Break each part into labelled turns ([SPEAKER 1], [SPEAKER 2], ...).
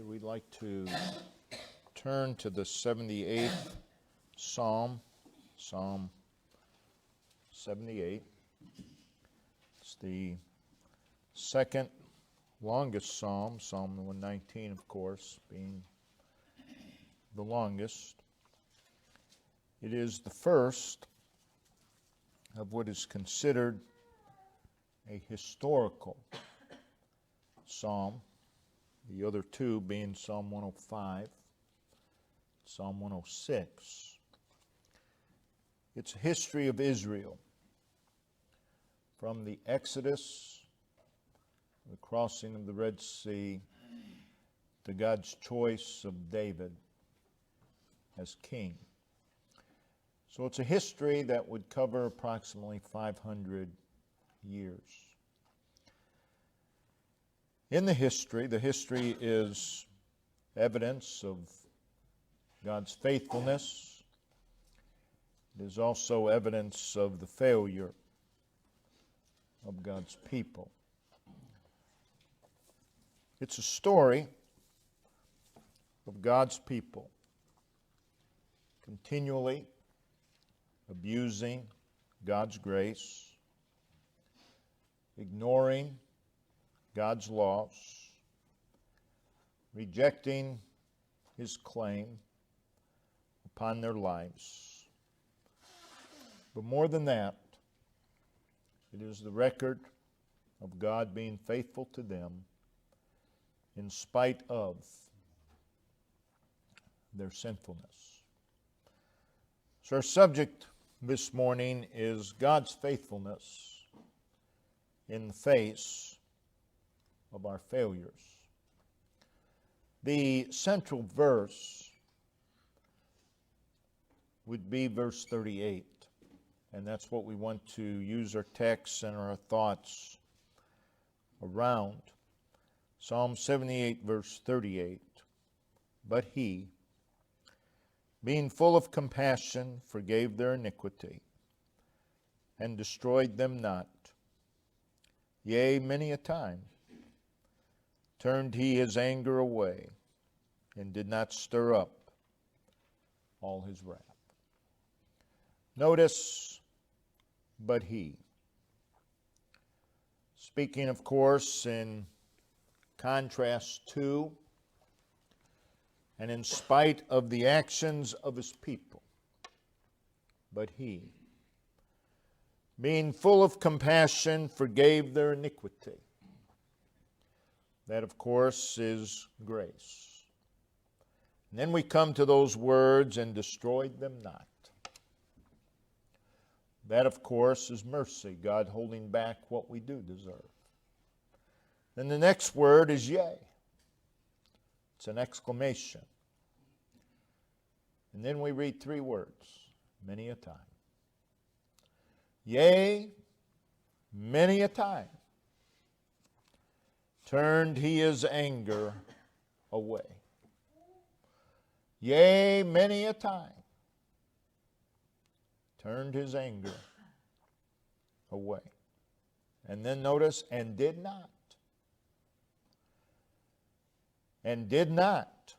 [SPEAKER 1] We'd like to turn to the 78th Psalm, Psalm 78. It's the second longest Psalm, Psalm 119, of course, being the longest. It is the first of what is considered a historical psalm, the other two being Psalm 105, Psalm 106. It's a history of Israel from the Exodus, the crossing of the Red Sea, to God's choice of David as king. So it's a history that would cover approximately 500 years. In the history is evidence of God's faithfulness. It is also evidence of the failure of God's people. It's a story of God's people continually abusing God's grace, ignoring God's laws, rejecting His claim upon their lives. But more than that, it is the record of God being faithful to them in spite of their sinfulness. So our subject this morning is God's faithfulness in the face of our failures. The central verse would be verse 38, and that's what we want to use our text and our thoughts around. Psalm 78, verse 38. But He, being full of compassion, forgave their iniquity, and destroyed them not. Yea, many a time turned He His anger away, and did not stir up all His wrath. Notice, but He. Speaking, of course, in contrast to, and in spite of the actions of His people. But He, being full of compassion, forgave their iniquity. That, of course, is grace. And then we come to those words, and destroyed them not. That, of course, is mercy, God holding back what we do deserve. Then the next word is yea. It's an exclamation. And then we read three words, many a time. Yea, many a time turned He His anger away. Yea, many a time turned His anger away. And then notice, and did not. And did not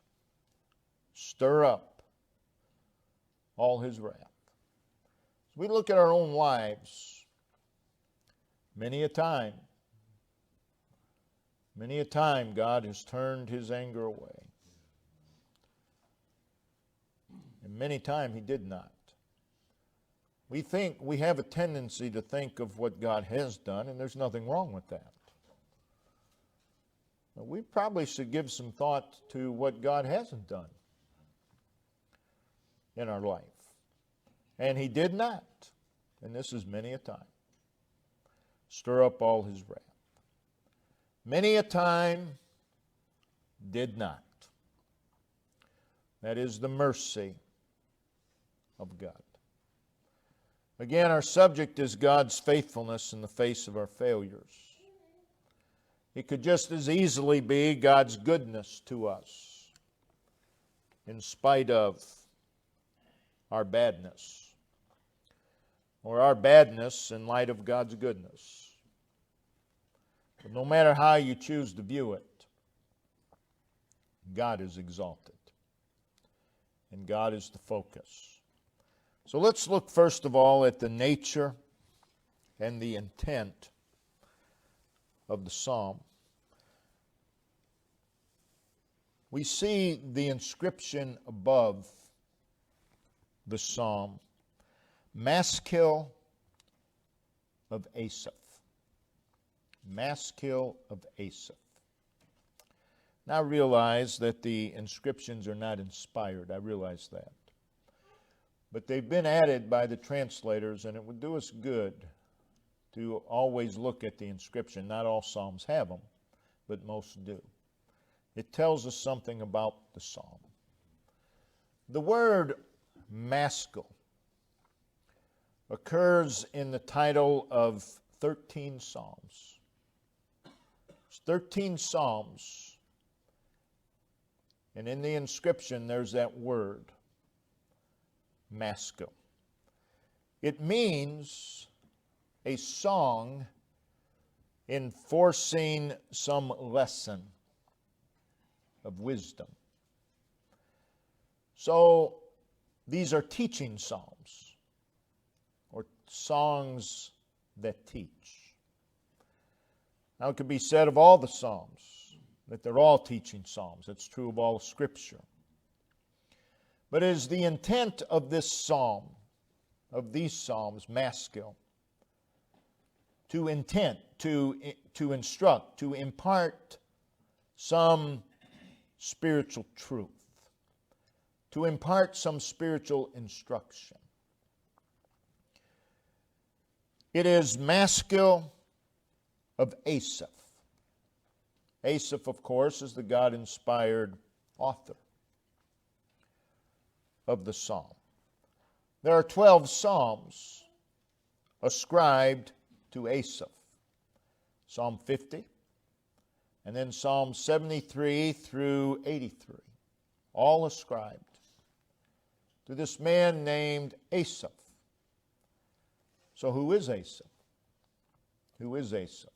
[SPEAKER 1] stir up all His wrath. As we look at our own lives, many a time God has turned His anger away. And many times He did not. We have a tendency to think of what God has done, and there's nothing wrong with that. But we probably should give some thought to what God hasn't done in our life. And He did not, and this is many a time, stir up all His wrath. Many a time did not. That is the mercy of God. Again, our subject is God's faithfulness in the face of our failures. It could just as easily be God's goodness to us in spite of our badness, or our badness in light of God's goodness. But no matter how you choose to view it, God is exalted. And God is the focus. So let's look first of all at the nature and the intent of the psalm. We see the inscription above the psalm, Maskil of Asaph. Maskil of Asaph. Now I realize that the inscriptions are not inspired. I realize that. But they've been added by the translators, and it would do us good to always look at the inscription. Not all psalms have them, but most do. It tells us something about the psalm. The word maskil occurs in the title of 13 psalms. There's 13 psalms, and in the inscription there's that word, maskil. It means a song enforcing some lesson of wisdom. So these are teaching psalms, or songs that teach. Now it could be said of all the psalms that they're all teaching psalms. That's true of all of Scripture. But it is the intent of this psalm, of these psalms, maskil, to instruct, to impart some spiritual truth, to impart some spiritual instruction. It is maskil of Asaph. Asaph, of course, is the God-inspired author of the psalm. There are 12 psalms ascribed to Asaph. Psalm 50, and then Psalm 73 through 83, all ascribed to this man named Asaph. So who is Asaph? Who is Asaph?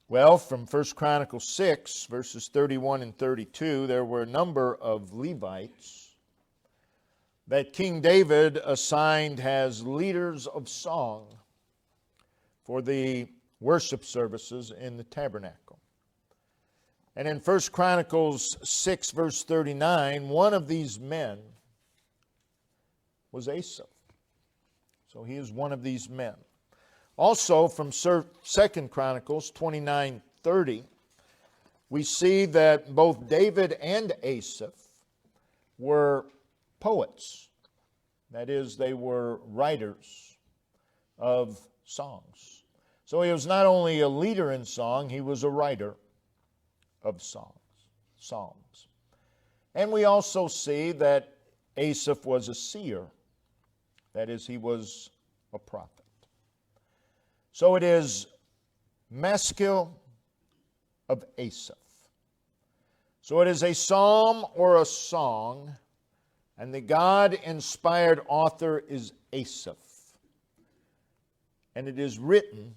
[SPEAKER 1] Well, from 1 Chronicles 6, verses 31 and 32, there were a number of Levites that King David assigned as leaders of song for the worship services in the tabernacle. And in 1 Chronicles 6, verse 39, one of these men was Asaph. So he is one of these men. Also, from 2 Chronicles 29:30, we see that both David and Asaph were poets. That is, they were writers of songs. So he was not only a leader in song, he was a writer of psalms. And we also see that Asaph was a seer. That is, he was a prophet. So it is maskil of Asaph. So it is a psalm or a song, and the God-inspired author is Asaph. And it is written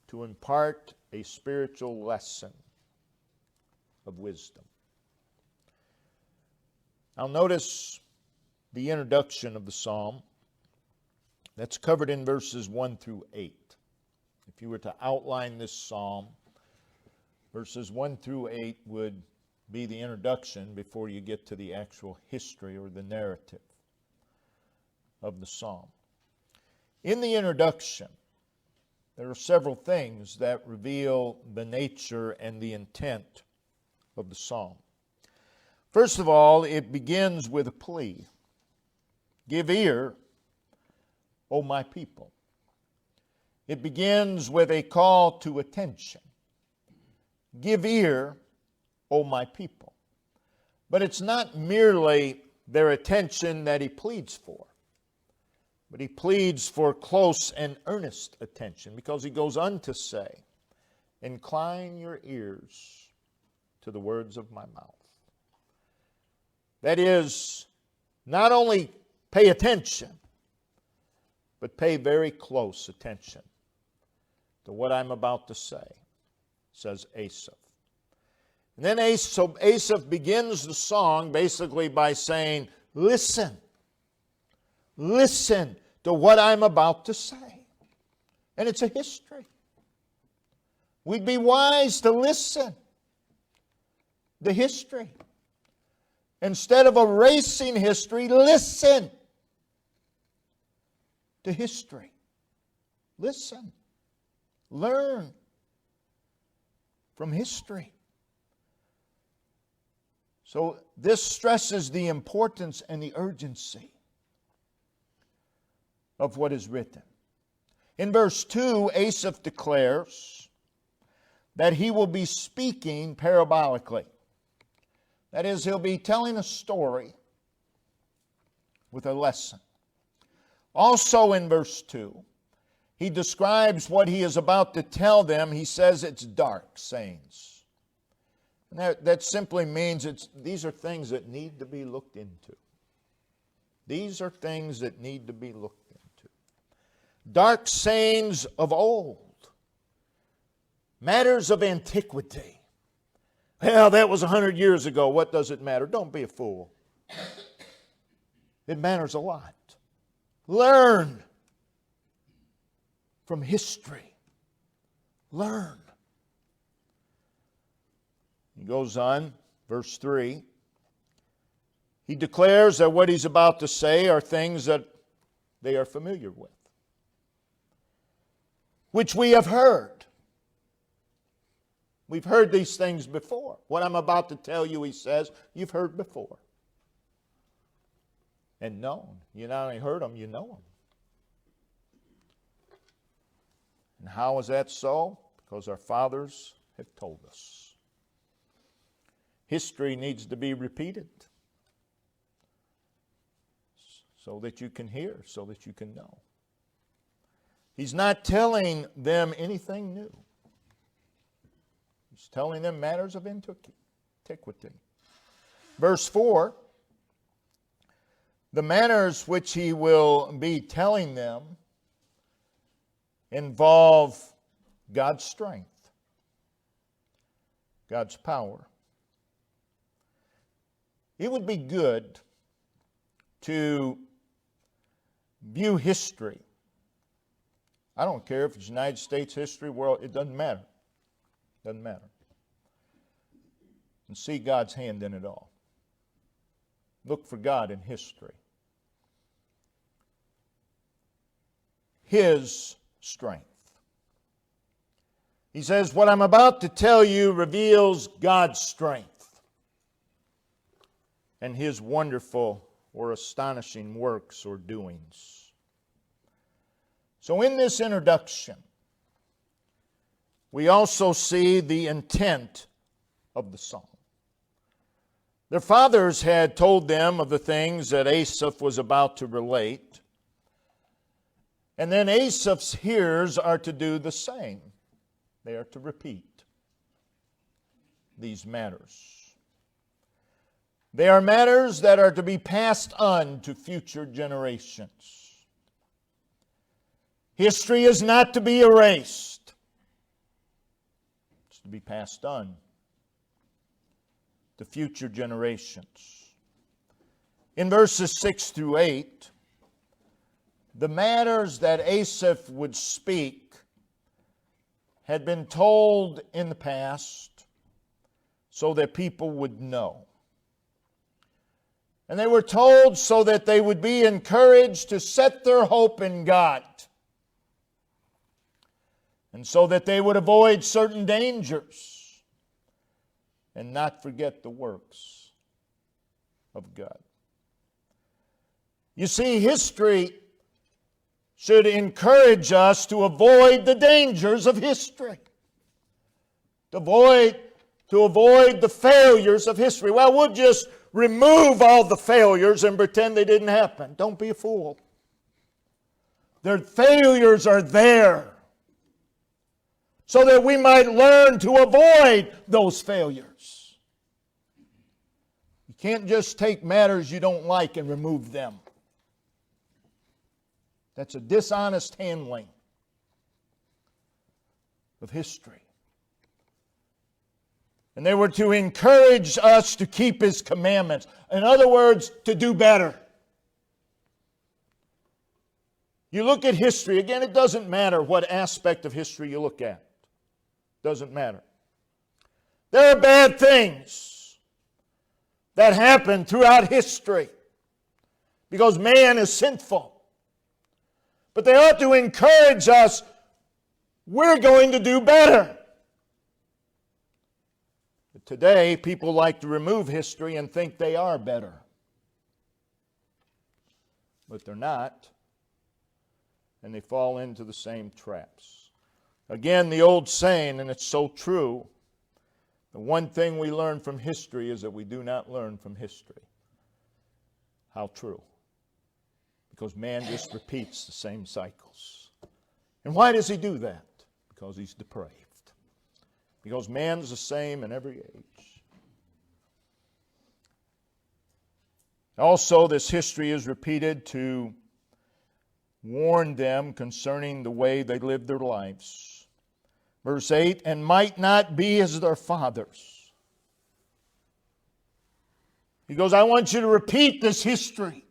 [SPEAKER 1] to impart a spiritual lesson of wisdom. Now notice the introduction of the psalm. That's covered in verses 1 through 8. If you were to outline this psalm, verses 1 through 8 would be the introduction before you get to the actual history or the narrative of the psalm. In the introduction, there are several things that reveal the nature and the intent of the psalm. First of all, it begins with a plea. Give ear, O my people. It begins with a call to attention. Give ear, O my people. But it's not merely their attention that he pleads for, but he pleads for close and earnest attention, because he goes on to say, incline your ears to the words of my mouth. That is, not only pay attention, but pay very close attention to what I'm about to say, says Asaph. And then Asaph begins the song basically by saying, listen. Listen to what I'm about to say. And it's a history. We'd be wise to listen. The history. Instead of erasing history, listen to history. Listen. Learn from history. So this stresses the importance and the urgency of what is written. In verse 2, Asaph declares that he will be speaking parabolically. That is, he'll be telling a story with a lesson. Also in verse 2, he describes what he is about to tell them. He says it's dark sayings. And that simply means these are things that need to be looked into. These are things that need to be looked into. Dark sayings of old. Matters of antiquity. Well, that was 100 years ago. What does it matter? Don't be a fool. It matters a lot. Learn from history. Learn. He goes on, verse 3. He declares that what he's about to say are things that they are familiar with, which we have heard. We've heard these things before. What I'm about to tell you, he says, you've heard before. And known. You not only heard them, you know them. And how is that so? Because our fathers have told us. History needs to be repeated so that you can hear, so that you can know. He's not telling them anything new. He's telling them matters of antiquity. Verse 4, the matters which he will be telling them involve God's strength, God's power. It would be good to view history. I don't care if it's United States history, world, it doesn't matter. Doesn't matter. And see God's hand in it all. Look for God in history. His strength. He says, what I'm about to tell you reveals God's strength and His wonderful or astonishing works or doings. So in this introduction, we also see the intent of the song. Their fathers had told them of the things that Asaph was about to relate. And then Asaph's hearers are to do the same. They are to repeat these matters. They are matters that are to be passed on to future generations. History is not to be erased. It's to be passed on to future generations. In verses 6 through 8, the matters that Asaph would speak had been told in the past so that people would know. And they were told so that they would be encouraged to set their hope in God. And so that they would avoid certain dangers and not forget the works of God. You see, history should encourage us to avoid the dangers of history. To avoid the failures of history. Well, we'll just remove all the failures and pretend they didn't happen. Don't be a fool. Their failures are there so that we might learn to avoid those failures. You can't just take matters you don't like and remove them. That's a dishonest handling of history. And they were to encourage us to keep His commandments. In other words, to do better. You look at history, again, it doesn't matter what aspect of history you look at. Doesn't matter. There are bad things that happen throughout history because man is sinful. But they ought to encourage us, we're going to do better. But today, people like to remove history and think they are better. But they're not. And they fall into the same traps. Again, the old saying, and it's so true, the one thing we learn from history is that we do not learn from history. How true. Because man just repeats the same cycles. And why does he do that? Because he's depraved. Because man's the same in every age. Also, this history is repeated to warn them concerning the way they lived their lives. Verse 8, and might not be as their fathers. He goes, I want you to repeat this history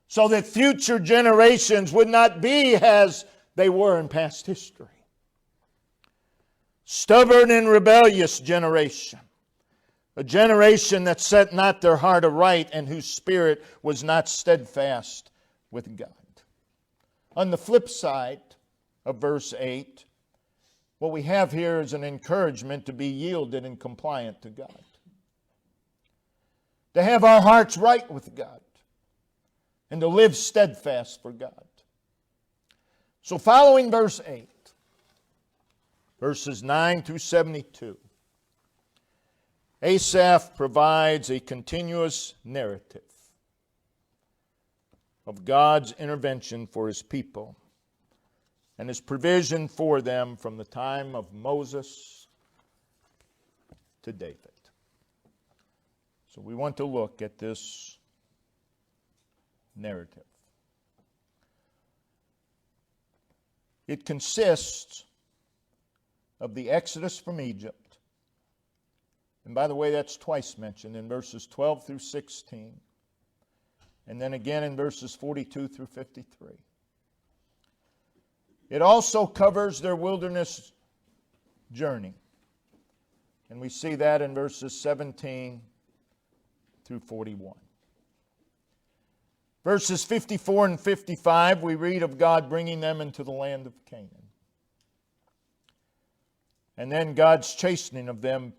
[SPEAKER 1] so that future generations would not be as they were in past history. Stubborn and rebellious generation. A generation that set not their heart aright and whose spirit was not steadfast with God. On the flip side of verse 8, what we have here is an encouragement to be yielded and compliant to God. To have our hearts right with God. And to live steadfast for God. So following verse 8, verses 9 through 72, Asaph provides a continuous narrative of God's intervention for His people and His provision for them from the time of Moses to David. So we want to look at this narrative. It consists of the Exodus from Egypt. And by the way, that's twice mentioned in verses 12 through 16. And then again in verses 42 through 53. It also covers their wilderness journey. And we see that in verses 17 through 41. Verses 54 and 55, we read of God bringing them into the land of Canaan. And then God's chastening of them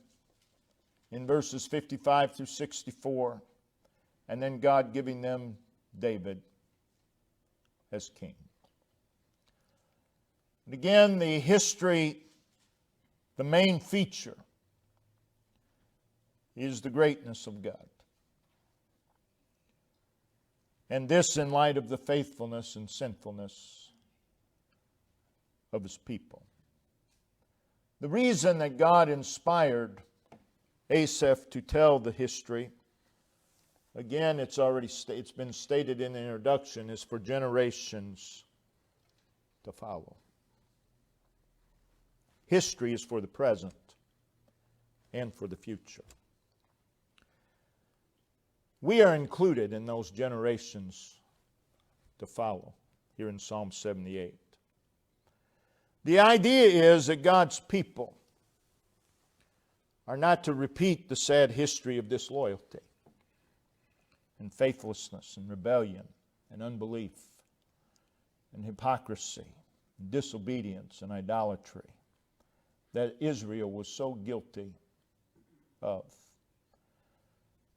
[SPEAKER 1] in verses 55 through 64. And then God giving them David as king. And again, the history, the main feature is the greatness of God. And this in light of the faithfulness and sinfulness of His people. The reason that God inspired Asaph to tell the history, again, it's been stated in the introduction, is for generations to follow. History is for the present and for the future. We are included in those generations to follow here in Psalm 78. The idea is that God's people are not to repeat the sad history of disloyalty and faithlessness and rebellion and unbelief and hypocrisy and disobedience and idolatry that Israel was so guilty of.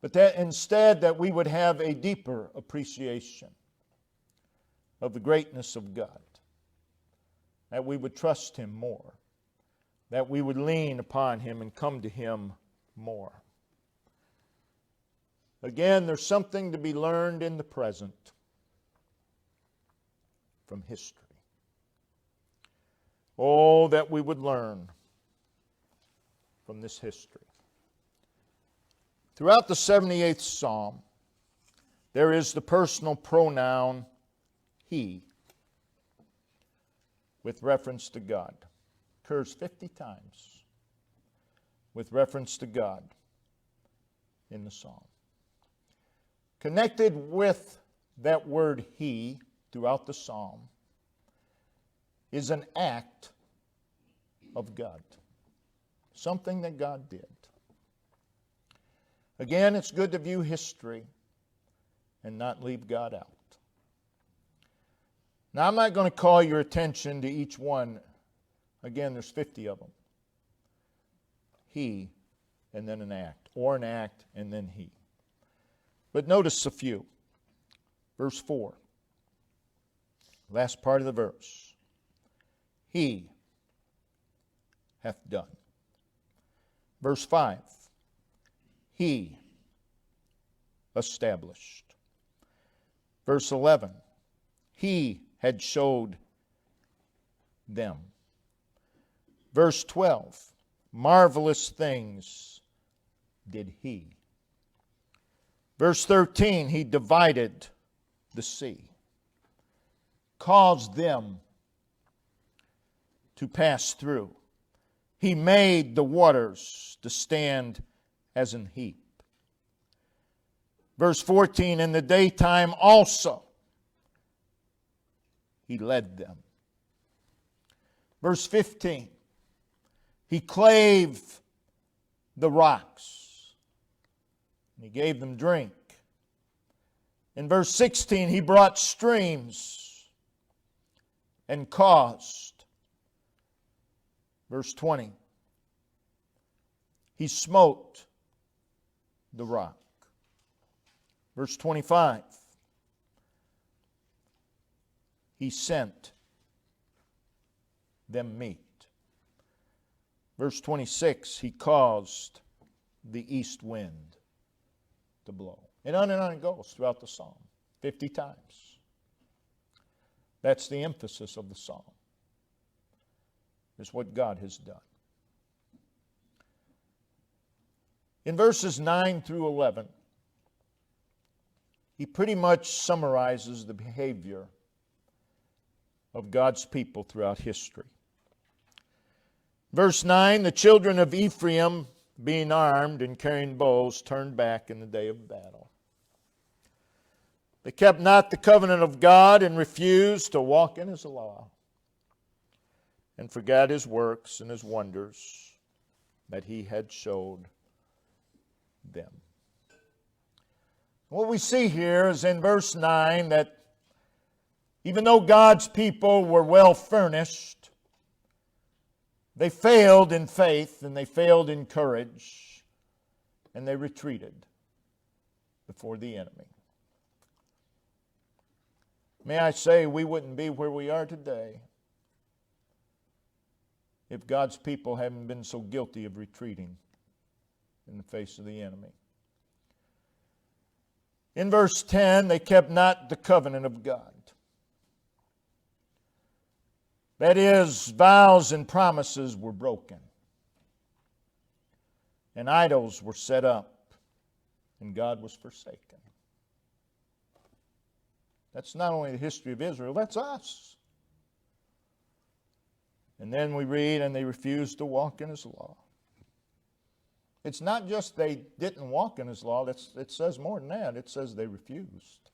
[SPEAKER 1] But that instead that we would have a deeper appreciation of the greatness of God. That we would trust Him more. That we would lean upon Him and come to Him more. Again, there's something to be learned in the present from history. Oh, that we would learn from this history. Throughout the 78th Psalm, there is the personal pronoun He with reference to God. It occurs 50 times. with reference to God in the psalm. Connected with that word He throughout the psalm is an act of God. Something that God did. Again, it's good to view history and not leave God out. Now, I'm not going to call your attention to each one. Again, there's 50 of them. He, and then an act, or an act, and then He. But notice a few. Verse 4, last part of the verse. He hath done. Verse 5, He established. Verse 11, He had showed them. Verse 12, marvelous things did He. Verse 13, He divided the sea, caused them to pass through. He made the waters to stand as an heap. Verse 14, in the daytime also He led them. Verse 15, He clave the rocks, and He gave them drink. In verse 16, He brought streams and caused. Verse 20, He smote the rock. Verse 25, He sent them meat. Verse 26, He caused the east wind to blow. And on it goes throughout the psalm, 50 times. That's the emphasis of the psalm, is what God has done. In verses 9 through 11, he pretty much summarizes the behavior of God's people throughout history. Verse 9, the children of Ephraim, being armed and carrying bows, turned back in the day of battle. They kept not the covenant of God and refused to walk in His law, and forgot His works and His wonders that He had showed them. What we see here is in verse 9 that even though God's people were well furnished, they failed in faith and they failed in courage, and they retreated before the enemy. May I say, we wouldn't be where we are today if God's people hadn't been so guilty of retreating in the face of the enemy. In verse 10, they kept not the covenant of God. That is, vows and promises were broken, and idols were set up, and God was forsaken. That's not only the history of Israel, that's us. And then we read, and they refused to walk in His law. It's not just they didn't walk in His law. It says more than that. It says they refused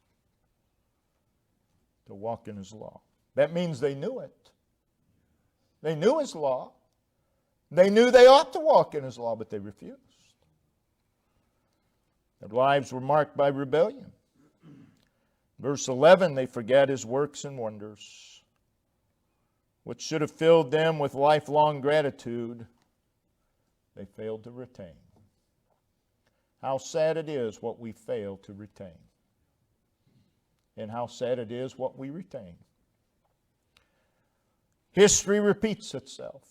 [SPEAKER 1] to walk in His law. That means they knew it. They knew His law. They knew they ought to walk in His law, but they refused. Their lives were marked by rebellion. Verse 11, they forgot His works and wonders, which should have filled them with lifelong gratitude. They failed to retain. How sad it is what we fail to retain. And how sad it is what we retain. History repeats itself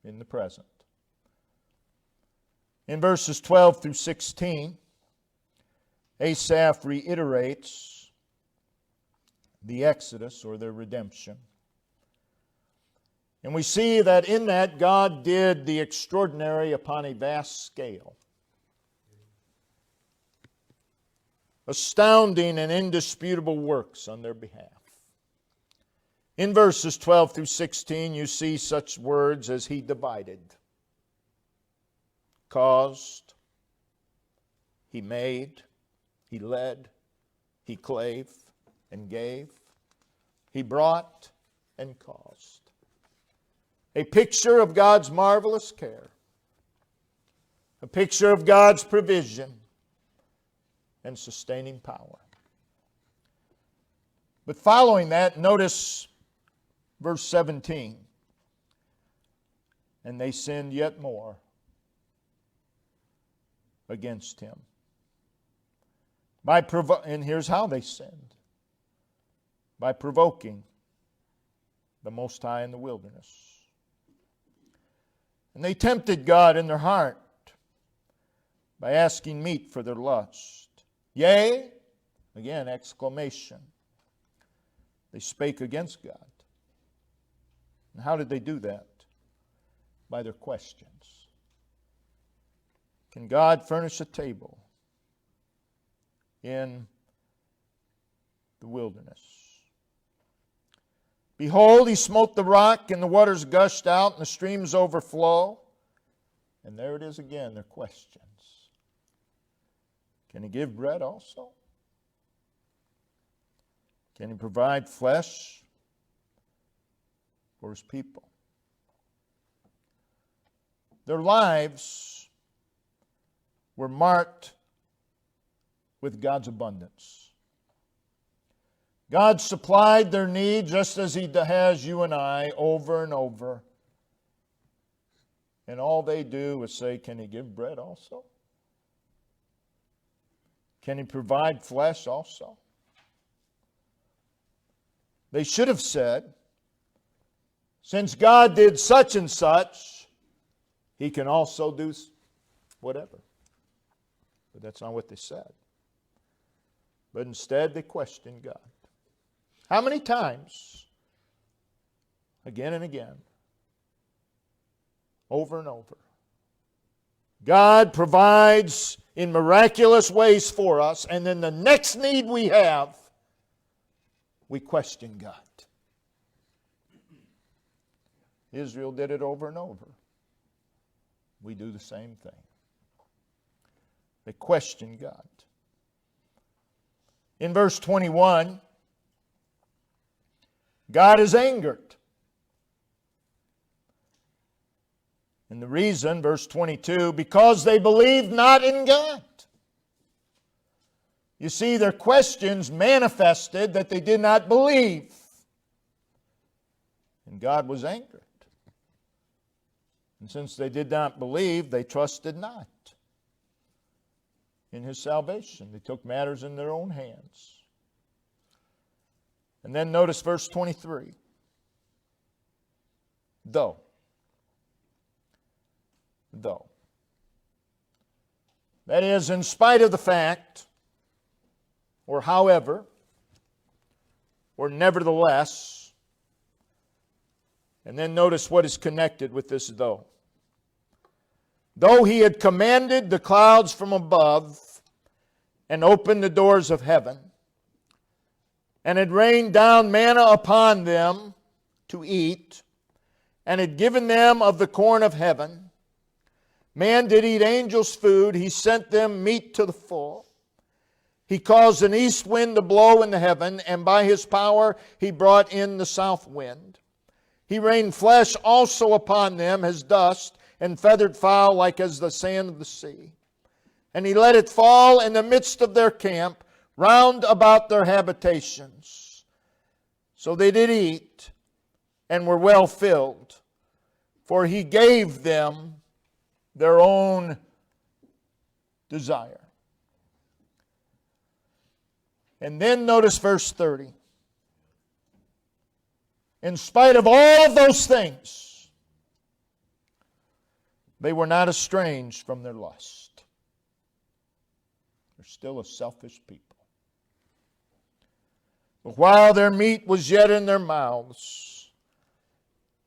[SPEAKER 1] in the present. In verses 12 through 16, Asaph reiterates the Exodus, or their redemption. And we see that in that God did the extraordinary upon a vast scale. Astounding and indisputable works on their behalf. In verses 12 through 16, you see such words as He divided. caused, He made, He led, He clave and gave, He brought and caused. A picture of God's marvelous care, a picture of God's provision and sustaining power. But following that, notice verse 17. And they sinned yet more against Him. And here's how they sinned. By provoking the Most High in the wilderness. And they tempted God in their heart by asking meat for their lust. Yea, again, exclamation. They spake against God. And how did they do that? By their questions. Can God furnish a table in the wilderness? Behold, He smote the rock, and the waters gushed out, and the streams overflow. And there it is again, their questions. Can He give bread also? Can He provide flesh for His people? Their lives were marked with God's abundance. God supplied their need just as He has you and I over and over. And all they do is say, can He give bread also? Can He provide flesh also? They should have said, since God did such and such, He can also do whatever. But that's not what they said. But instead they questioned God. How many times? Again and again. Over and over. God provides in miraculous ways for us, and then the next need we have, we question God. Israel did it over and over. We do the same thing. They question God. In verse 21, God is angered. And the reason, verse 22, because they believed not in God. You see, their questions manifested that they did not believe. And God was angered. And since they did not believe, they trusted not in His salvation. They took matters in their own hands. And then notice verse 23. Though. That is, in spite of the fact, or however, or nevertheless. And then notice what is connected with this though. Though He had commanded the clouds from above and opened the doors of heaven, and had rained down manna upon them to eat, and had given them of the corn of heaven, man did eat angels' food, He sent them meat to the full. He caused an east wind to blow in the heaven, and by His power He brought in the south wind. He rained flesh also upon them as dust, and feathered fowl like as the sand of the sea. And He let it fall in the midst of their camp, round about their habitations. So they did eat, and were well filled, for He gave them their own desire. And then notice verse 30. In spite of all of those things, they were not estranged from their lust. They're still a selfish people. But while their meat was yet in their mouths,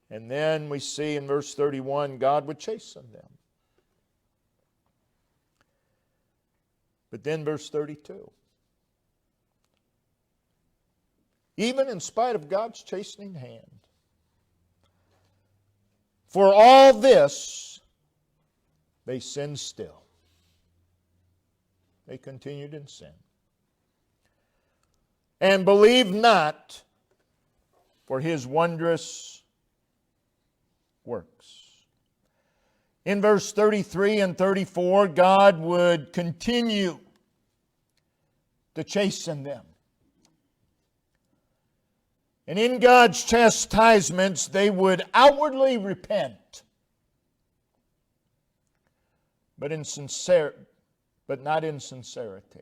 [SPEAKER 1] and then we see in verse 31, God would chasten them. But then verse 32. Even in spite of God's chastening hand, for all this, they sinned still. They continued in sin. And believed not for His wondrous works. In verse 33 and 34, God would continue to chasten them. And in God's chastisements, they would outwardly repent, but not in sincerity.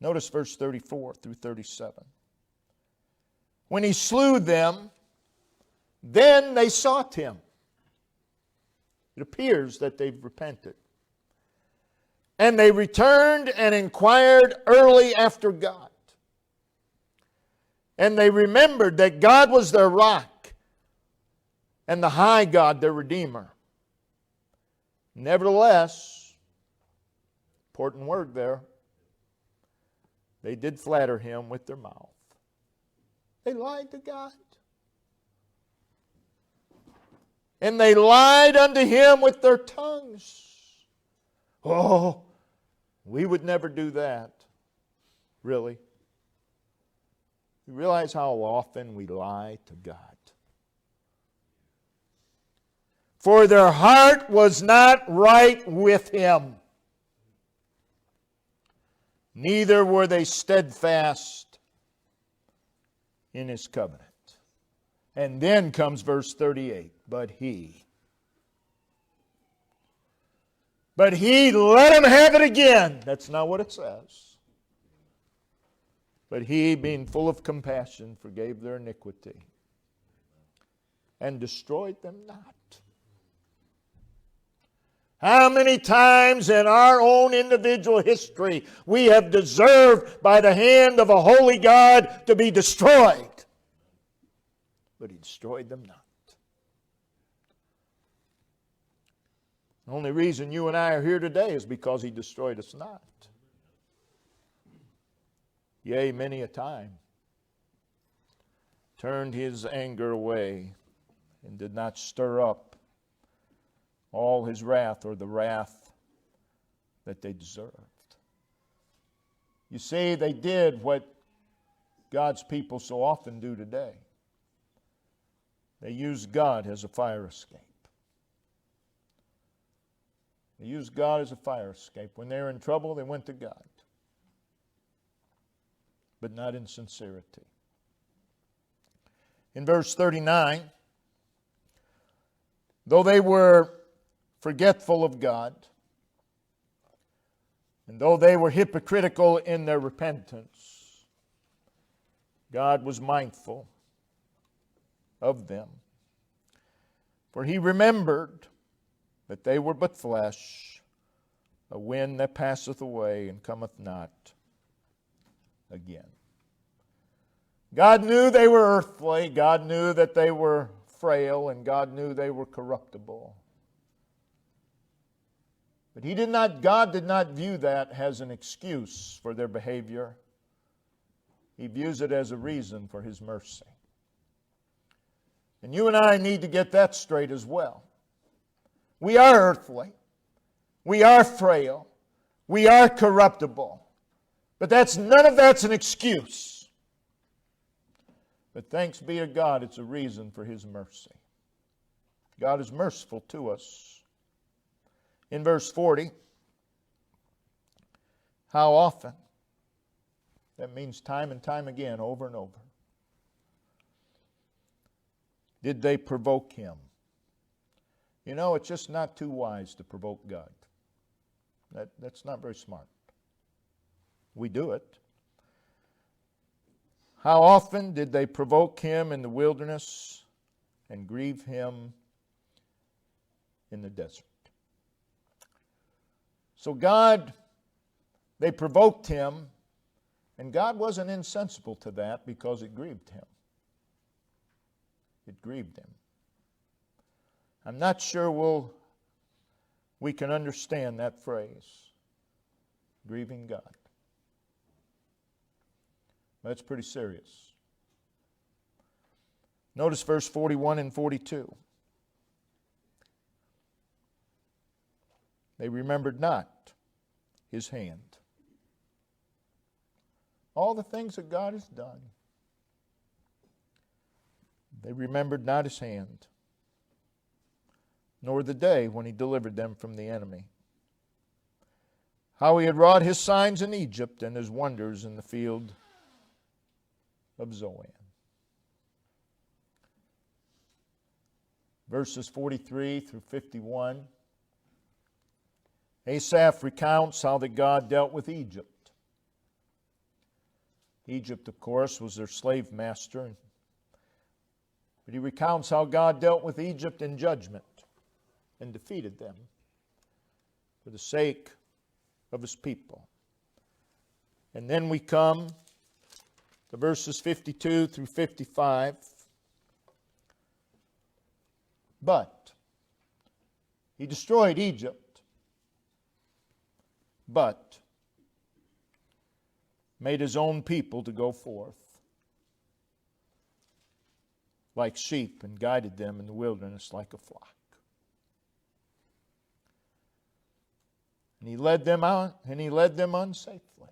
[SPEAKER 1] Notice verse 34 through 37. When He slew them, then they sought Him. It appears that they've repented. And they returned and inquired early after God. And they remembered that God was their rock and the high God their Redeemer. Nevertheless, important word there, they did flatter Him with their mouth. They lied to God. And they lied unto Him with their tongues. Oh, we would never do that. Really? You realize how often we lie to God? For their heart was not right with Him. Neither were they steadfast in His covenant. And then comes verse 38. But He let him have it again. That's not what it says. But He, being full of compassion, forgave their iniquity and destroyed them not. How many times in our own individual history we have deserved by the hand of a holy God to be destroyed. But He destroyed them not. The only reason you and I are here today is because He destroyed us not. Yea, many a time turned His anger away and did not stir up all His wrath or the wrath that they deserved. You see, they did what God's people so often do today. They used God as a fire escape. They used God as a fire escape. When they were in trouble, they went to God. But not in sincerity. In verse 39, though they were forgetful of God, and though they were hypocritical in their repentance, God was mindful of them. For He remembered that they were but flesh, a wind that passeth away and cometh not again. God knew they were earthly. God knew that they were frail, and God knew they were corruptible. But God did not view that as an excuse for their behavior. He views it as a reason for His mercy. And you and I need to get that straight as well. We are earthly. We are frail. We are corruptible. But none of that's an excuse. But thanks be to God, it's a reason for His mercy. God is merciful to us. In verse 40, how often? That means time and time again, over and over. Did they provoke Him? You know, it's just not too wise to provoke God. That's not very smart. We do it. How often did they provoke Him in the wilderness and grieve Him in the desert? So they provoked Him, and God wasn't insensible to that because it grieved Him. It grieved Him. I'm not sure we can understand that phrase, grieving God. That's pretty serious. Notice verse 41 and 42. They remembered not his hand. All the things that God has done. They remembered not his hand, nor the day when he delivered them from the enemy. How he had wrought his signs in Egypt and his wonders in the field of Zoan. Verses 43 through 51. Asaph recounts how that God dealt with Egypt. Egypt, of course, was their slave master. But he recounts how God dealt with Egypt in judgment and defeated them for the sake of his people. And then we come to verses 52 through 55. But he destroyed Egypt, but made his own people to go forth like sheep and guided them in the wilderness like a flock. And he led them out, and he led them unsafely,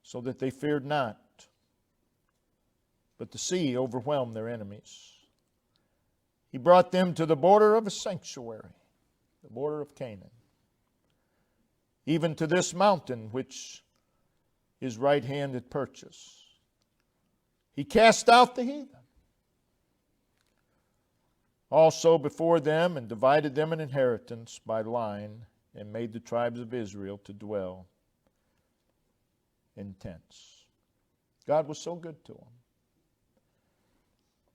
[SPEAKER 1] so that they feared not. But the sea overwhelmed their enemies. He brought them to the border of a sanctuary, the border of Canaan, even to this mountain which his right hand had purchased. He cast out the heathen also before them, and divided them an inheritance by line, and made the tribes of Israel to dwell in tents. God was so good to them.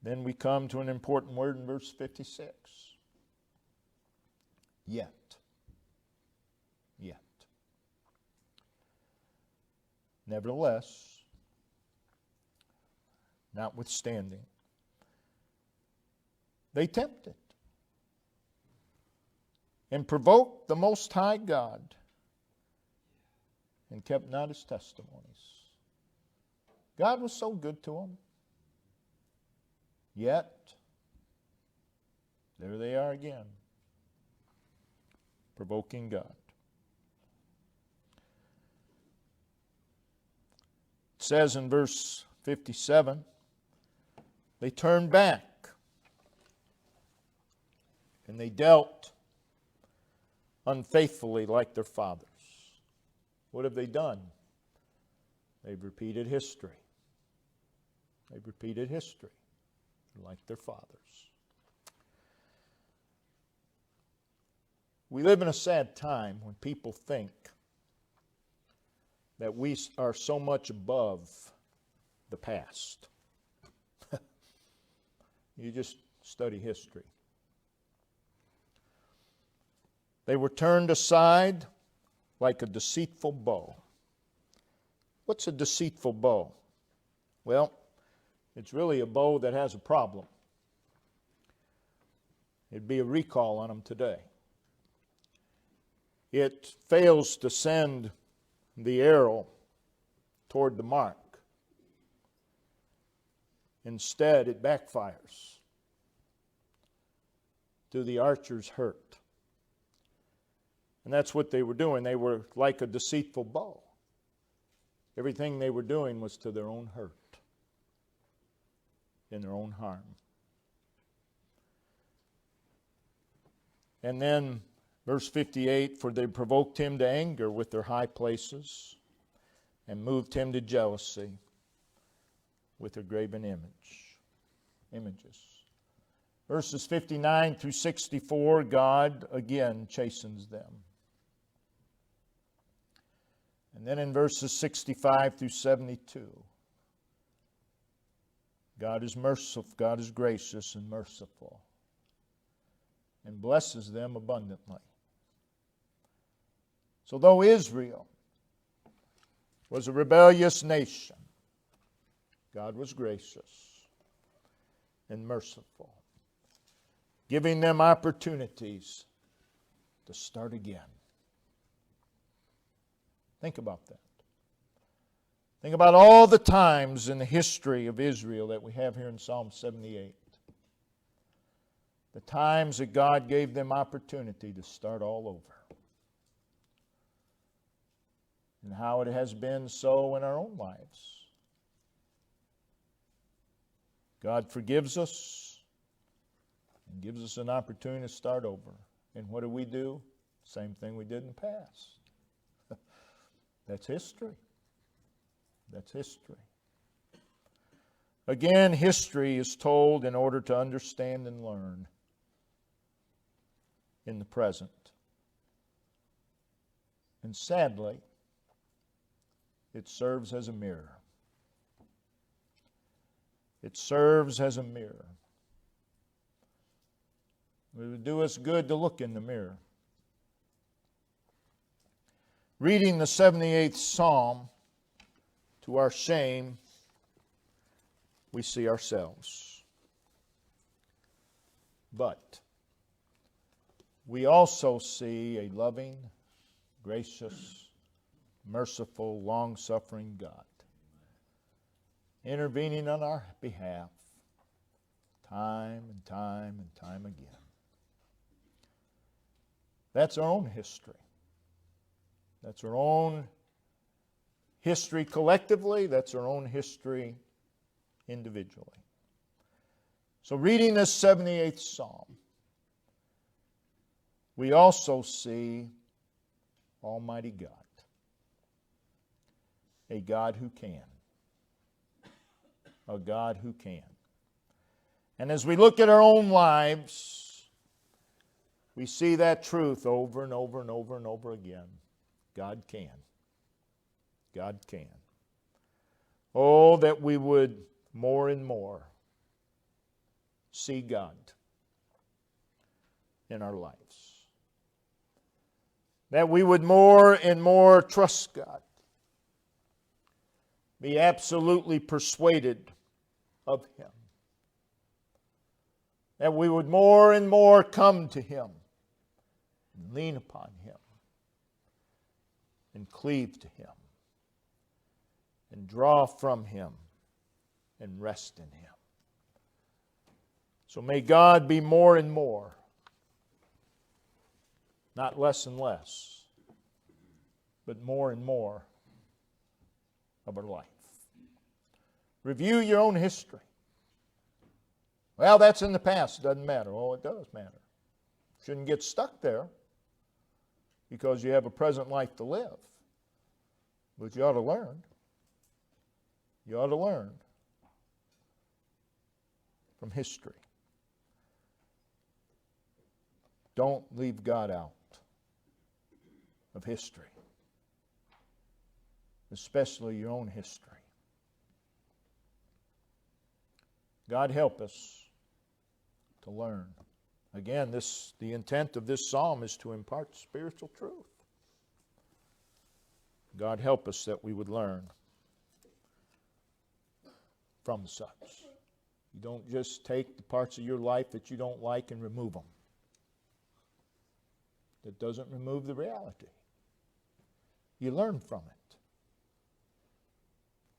[SPEAKER 1] Then we come to an important word in verse 56. Yet. Yet. Nevertheless, notwithstanding, they tempted and provoked the Most High God and kept not his testimonies. God was so good to them. Yet, there they are again, provoking God. It says in verse 57, they turned back and they dealt unfaithfully like their fathers. What have they done? They've repeated history. They've repeated history like their fathers. We live in a sad time when people think that we are so much above the past. You just study history. They were turned aside like a deceitful bow. What's a deceitful bow? Well, it's really a bow that has a problem. It'd be a recall on them today. It fails to send the arrow toward the mark. Instead, it backfires to the archer's hurt. And that's what they were doing. They were like a deceitful bow. Everything they were doing was to their own hurt, in their own harm. And then verse 58, for they provoked him to anger with their high places and moved him to jealousy with their graven images. Verses 59 through 64, God again chastens them. And then in verses 65 through 72, God is merciful, God is gracious and merciful, and blesses them abundantly. So though Israel was a rebellious nation, God was gracious and merciful, giving them opportunities to start again. Think about that. Think about all the times in the history of Israel that we have here in Psalm 78. the times that God gave them opportunity to start all over. And how it has been so in our own lives. God forgives us and gives us an opportunity to start over. And what do? Same thing we did in the past. That's history. That's history. Again, history is told in order to understand and learn in the present. And sadly, it serves as a mirror. It serves as a mirror. It would do us good to look in the mirror. Reading the 78th Psalm, to our shame, we see ourselves. But we also see a loving, gracious, merciful, long-suffering God intervening on our behalf time and time and time again. That's our own history. That's our own history collectively. That's our own history individually. So reading this 78th Psalm, we also see Almighty God. A God who can. A God who can. And as we look at our own lives, we see that truth over and over and over and over again. God can. God can. Oh, that we would more and more see God in our lives. That we would more and more trust God. Be absolutely persuaded of Him. That we would more and more come to Him and lean upon Him and cleave to Him and draw from Him and rest in Him. So may God be more and more, not less and less, but more and more of our life. Review your own history. Well, that's in the past. It doesn't matter. Oh, it does matter. Shouldn't get stuck there because you have a present life to live. But you ought to learn. You ought to learn from history. Don't leave God out of history, especially your own history. God help us to learn. Again, the intent of this psalm is to impart spiritual truth. God help us that we would learn from such. You don't just take the parts of your life that you don't like and remove them. That doesn't remove the reality. You learn from it.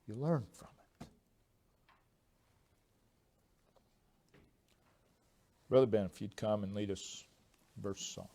[SPEAKER 1] You learn from it. Brother Ben, if you'd come and lead us verse song.